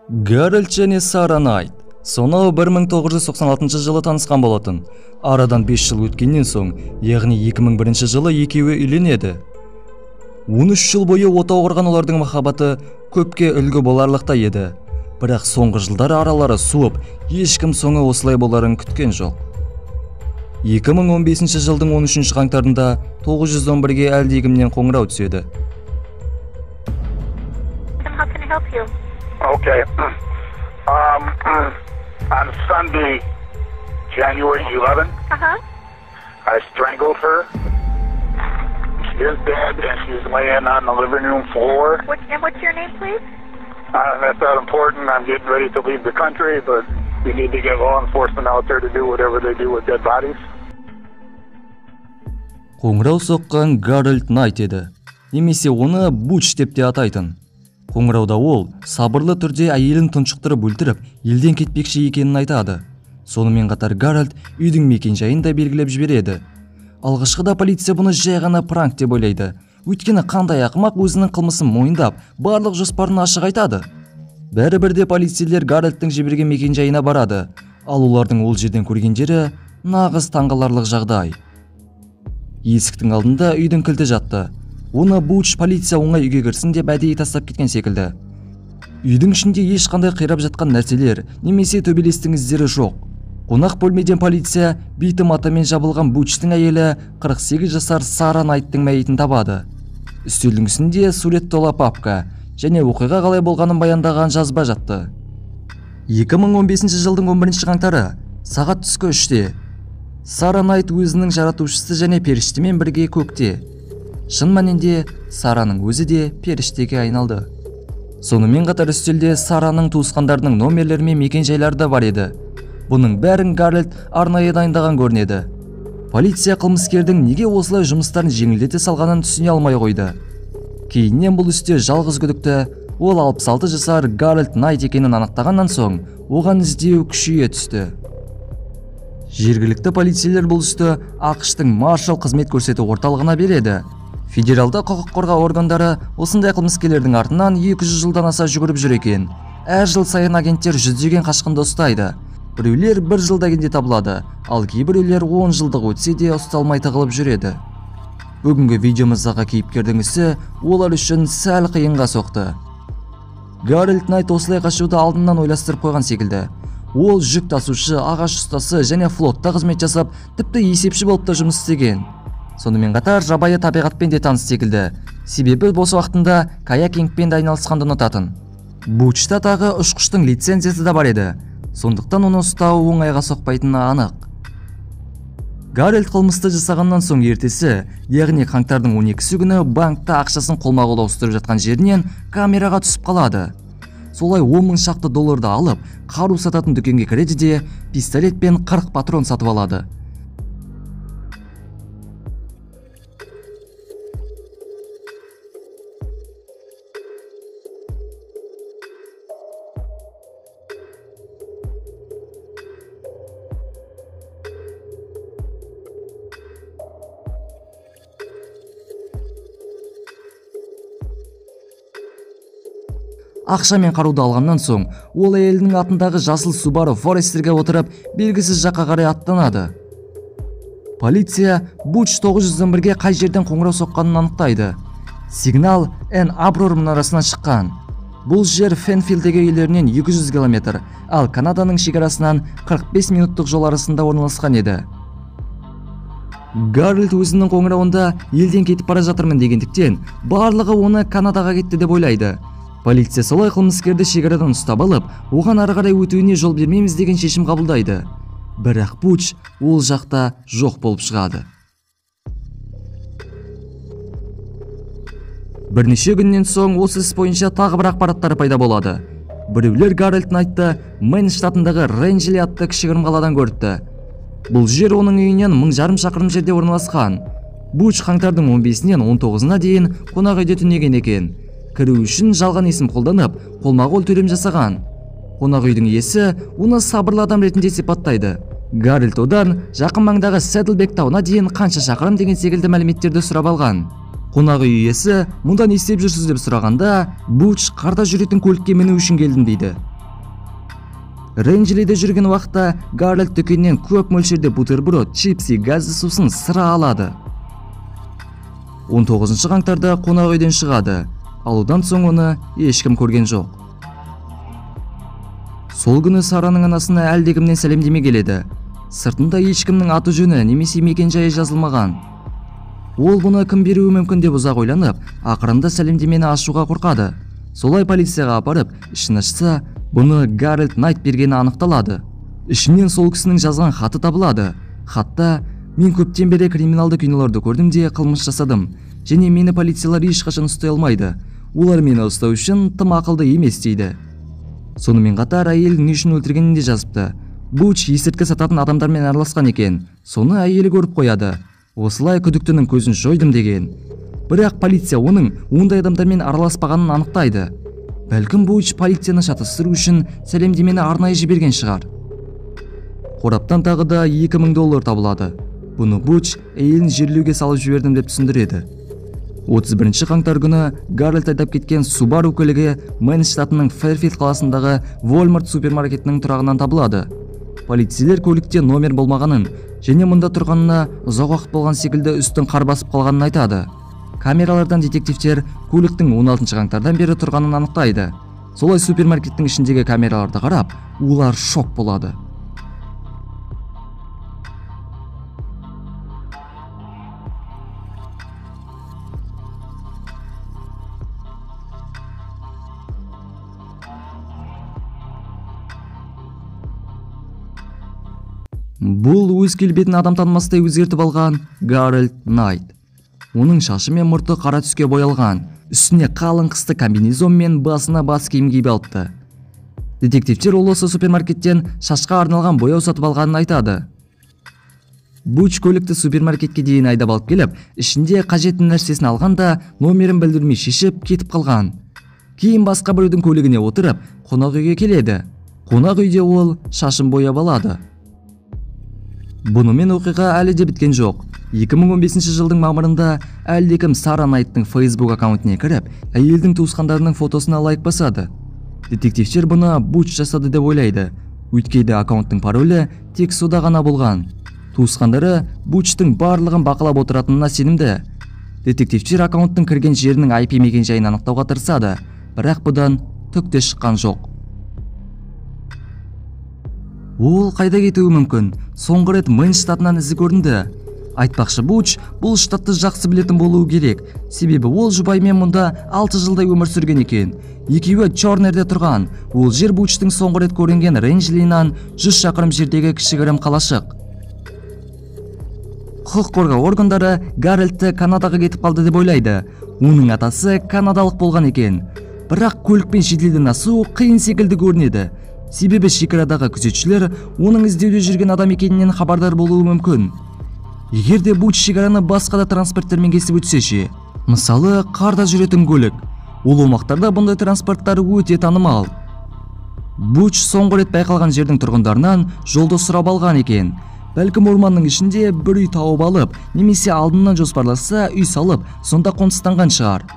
Гарольд және Сара Найт сонау 1996 жылы танысқан болатын. Арадан 5 жыл өткеннен соң, яғни 2001 жылы екеуі үйленеді. 13 жыл бойы отау құрған олардың махаббаты көпке үлгі боларлықта еді. Бірақ соңғы жылдары аралары суып, ешкім соңы осылай боларын күткен жоқ. 2015 жылдың 13 қаңтарында 911-ге әлдегімнен қоңырау түседі. How can I help you? Okay. On Sunday, January 11th, I strangled her. She is dead and she's laying on the living room floor. And what's your name, please? That's not important. I'm getting ready to leave the country, but we need to get law enforcement out there to do whatever they do with dead bodies. Қоңырау соққан Гарольд Найт еді, немесе оны Буч деп те атайтын. Қоңырауда ол сабырлы түрде әйелін тұншықтырып өлтіріп, елден кетпекші екенін айтады. Сонымен қатар Гарольд үйдің мекен-жайын да белгілеп жібереді. Алғашқыда полиция бұны жай ғана пранк деп ойлайды. Өйткені қандай ақымақ өзінің қылмысын мойындап, барлық жоспарын ашық айтады. Бәрібірде полицейлер Гарольдтың жіберген мекен-жайына барады. Ал олардың ол жерден көргендері нағыз таңғаларлық жағдай. Есіктің алдында үйдің кілті жатты. Оны Буч полиция оңай үйге кірсін деп әдейі тастап кеткен секілді. Үйдің ішінде ешқандай қирап жатқан нәрселер немесе төбелестің іздері жоқ. Қонақ бөлмеден полиция битім атамен жабылған Бучтың әйелі 48 жасар Сара Найттың мәйітін табады. Үстелдің үстінде сурет тола папка және оқиға қалай болғанын баяндаған жазба жатты. 2015 жылдың 11 қаңтары сағат түскі 3-те Сара Найт өзінің жаратушысы және періштемен бірге көкте. Шын мәнінде Сараның өзі де періштеге айналды. Сонымен қатар үстелде Сараның туысқандарының номерлері мен мекен-жайлары да бар еді. Бұның бәрін Гарольд арнайы дайындаған көрінеді. Полиция қылмыскердің неге осылай жұмыстарын жеңілдете салғанын түсіне алмай қойды. Кейіннен бұл істе жалғыз күдікті, ол 66 жасар Гарольд Найт екенін анықтағаннан соң, оған іздеу күшейе түсті. Жергілікті полицейлер бұл істі ақш-тың Маршал қызмет көрсету орталығына береді. Федералды құқық қорғау органдары осындай қылмыскерлердің артынан 200 жылдан аса жүгіріп жүр екен. Әр жыл сайын агенттер жүздеген қашқынды ұстайды. Біреулер 1 жылда кенде табылады, ал кейбіреулер 10 жылдық өтсе де ұсталмай тығылып жүреді. Бүгінгі видеомыздағы кейіпкердің ісі олар үшін сәл қиынға соқты. Гарольд Найт осылай қашуды алдынан ойластырып қойған секілді. Ол жүк тасушы, ағаш ұстасы және флотта қызмет жасап, тіпті есепші болып та жұмыс істеген. Сонымен қатар жабайы табиғатпен де таныс секілді. Себебі бос уақытында каякингпен де айналысқанды ұнататын. Бучта тағы ұшқыштың лицензиясы да бар еді. Сондықтан оны ұстау оңайға соқпайтыны анық. Гарольд қылмысты жасағаннан соң ертесі, яғни қаңтардың 12-сі күні банкта ақшасын қолма-қол ауыстырып жатқан жерінен камераға түсіп қалады. Солай 10 мың шақты долларды алып, қару сататын дүкенге кіреді де пистолет пен 40 патрон сатып алады. Ақша мен қаруды алғаннан соң, ол әйелінің атындағы жасыл Subaru Foresterге отырып, белгісіз жаққа қарай аттанады. Полиция Буч 911-ге қай жерден қоңырау соққанын анықтайды. Сигнал Энн Аброр мұнарасынан шыққан. Бұл жер Фенфилдегі үйлерінен 200 км, ал Канаданың шекарасынан 45 минуттық жол арасында орналасқан еді. Гарольд өзінің қоңырауында елден кетіп бара жатырмын дегендіктен, барлығы оны Канадаға кетті деп ойлайды. Полиция солай қылмыскерді шекарадан ұстап алып, оған ары қарай өтуіне жол бермейміз деген шешім қабылдайды. Бірақ Буч ол жақта жоқ болып шығады. Бірнеше күннен соң осы іс бойынша тағы бір ақпараттар пайда болады. Біреулер Гарольд Найтты Мэн штатындағы Рейнджли атты кішігірім қаладан көріпті. Бұл жер оның үйінен 1000 шақырым жерде орналасқан. Буч қаңтардың 15-нен 19-на дейін қонақ үйде түнеген екен. Кіру үшін жалған есім қолданып, қолма-қол төлем жасаған. Қонақ үйдің иесі оны сабырлы адам ретінде сипаттайды. Гарольд одан жақын маңдағы Седлбек тауына дейін қанша шақырым деген секілді мәліметтерді сұрап алған. Қонақ үй иесі мұнда не істеп жүрсіз деп сұрағанда, Буч қарда жүретін көлікке міну үшін келдім дейді. Рейнджелиде жүрген уақытта Гарольд дүкеннен көп мөлшерде бутерброд, чипси, газды сусын сыра алады. 19 қаңтарда қонақ үйден шығады, ал одан соң оны ешкім көрген жоқ. Сол күні Сараның анасына әлдекімнен сәлемдеме келеді. Сыртында ешкімнің аты жөні немесе мекен-жайы жазылмаған. Ол бұны кім беруі мүмкін деп ұзақ ойланып, ақырында сәлемдемені ашуға қорқады. Солай полицияға апарып, ішін ашса, бұны Гарольд Найт бергені анықталады. Ішінен сол кісінің жазған хаты табылады. Хатта: "Мен көптен бері криминалды киноларды көрдім де қылмыс жасадым, және мені полициялар ешқашан ұстай алмайды. Олар мені ұстау үшін тым ақылды емес" дейді. Сонымен қатар әйелін не үшін өлтіргенін де жазыпты. Буч есірткі сататын адамдармен араласқан екен. Соны әйелі көріп қояды. Осылай күдіктінің көзін жойдым деген. Бірақ полиция оның ондай адамдармен араласпағанын анықтайды. Бәлкім Буч полицияны шатастыру үшін сәлемдемені арнайы жіберген шығар. Қораптан тағы да $2000 табылады. Бұны Буч әйелін жерлеуге салып жібердім деп түсіндіреді. 31 қаңтар күні Гарольд айдап кеткен Subaru көлігі Мэн штатының Фэрфилд қаласындағы Walmart супермаркетінің тұрағынан табылады. Полицейлер көлікте номер болмағанын және мұнда тұрғанына ұзақ уақыт болған секілді үстін қар басып қалғанын айтады. Камералардан детективтер көліктің 16 қаңтардан бері тұрғанын анықтайды. Солай супермаркеттің ішіндегі камераларды қарап, олар шок болады. Бұл өз келбетін адам танымастай өзгертіп алған Гарольд Найт. Оның шашы мен мұрты қара түске боялған, үстіне қалың қысты комбинезон мен басына бас киім киіп алыпты. Детективтер ол осы супермаркеттен шашқа арналған бояу сатып алғанын айтады. Буч көлікті супермаркетке дейін айдап алып келіп, ішінде қажетті нәрсесін алғанда номерін білдірмей шешіп кетіп қалған. Кейін басқа біреудің көлігіне отырып, қонақ үйге келеді. Қонақ үйде ол шашын бояп алады. Бұнымен оқиға әлі де біткен жоқ. 2015 жылдың мамырында әлдекім Сара Найттың Facebook аккаунтіне кіріп, әйелдің туысқандарының фотосына лайк басады. Детективтер бұны Буч жасады деп ойлайды. Өйткені аккаунттың паролі тек сода ғана болған. Туысқандары Бучтың барлығын бақылап отыратынына сенімді. Детективтер аккаунттың кірген жерінің IP мекен-жайын анықтауға тырысады, бірақ бұдан түк те шыққан жоқ. Ол қайда кетуі мүмкін? Соңғы рет Мэн штатынан ізі көрінді. Айтпақшы, Буч бұл штатты жақсы білетін болуы керек, себебі ол жұбаймен мұнда 6 жылдай өмір сүрген екен. Екеуі Чорнерде тұрған. Ол жер Бучтың соңғы рет көрінген Рейнджелинан 100 шақырым жердегі кішігірім қалашық. Құқық қорғау органдары Гарольдты Канадаға кетіп қалды деп ойлайды. Оның атасы канадалық болған екен. Бірақ көлікпен шетелден асу қиын секілді көрінеді. Себебі шекарадағы күзетшілер оның іздеуде жүрген адам екенінен хабардар болуы мүмкін. Егер де Буч шекараны басқа да транспорттермен кесіп өтсе ше, мысалы қарда жүретін көлік, ол аумақтарда бұндай транспорттар өте танымал. Буч соңғы рет байқалған жердің тұрғындарынан жолды сұрап алған екен. Бәлкім орманның ішінде бір үй тауып алып, немесе алдынан жоспарласа үй салып, сонда қоныстанған шығар.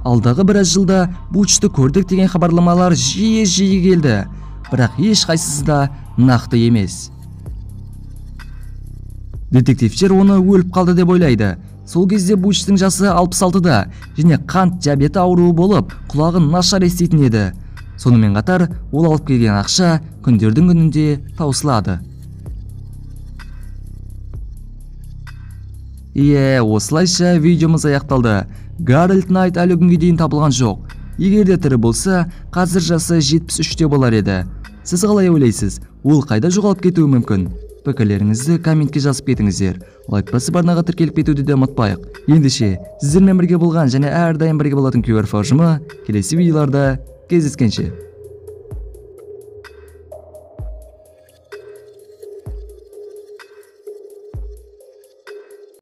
Алдағы біраз жылда Бучты көрдік деген хабарламалар жиі келді, бірақ ешқайсысы да нақты емес. Детективтер оны өліп қалды деп ойлайды. Сол кезде Бучтың жасы 66-да және қант диабеті ауруы болып, құлағын нашар еститін еді. Сонымен қатар, ол алып келген ақша күндердің күнінде таусылады. Осылайша видеомыз аяқталды. Гарольд Найт әлі күнге дейін табылған жоқ. Егер де тірі болса, қазір жасы 73-те болар еді. Сіз қалай ойлайсыз? Ол қайда жоғалып кетуі мүмкін? Пікірлеріңізді комментке жазып кетіңіздер. Лайк басып арнаға тіркеліп кетуді де ұмытпайық. Ендеше, сіздермен бірге болған және әрдайым бірге болатын QR ұжымы келесі видеоларда кездескенше.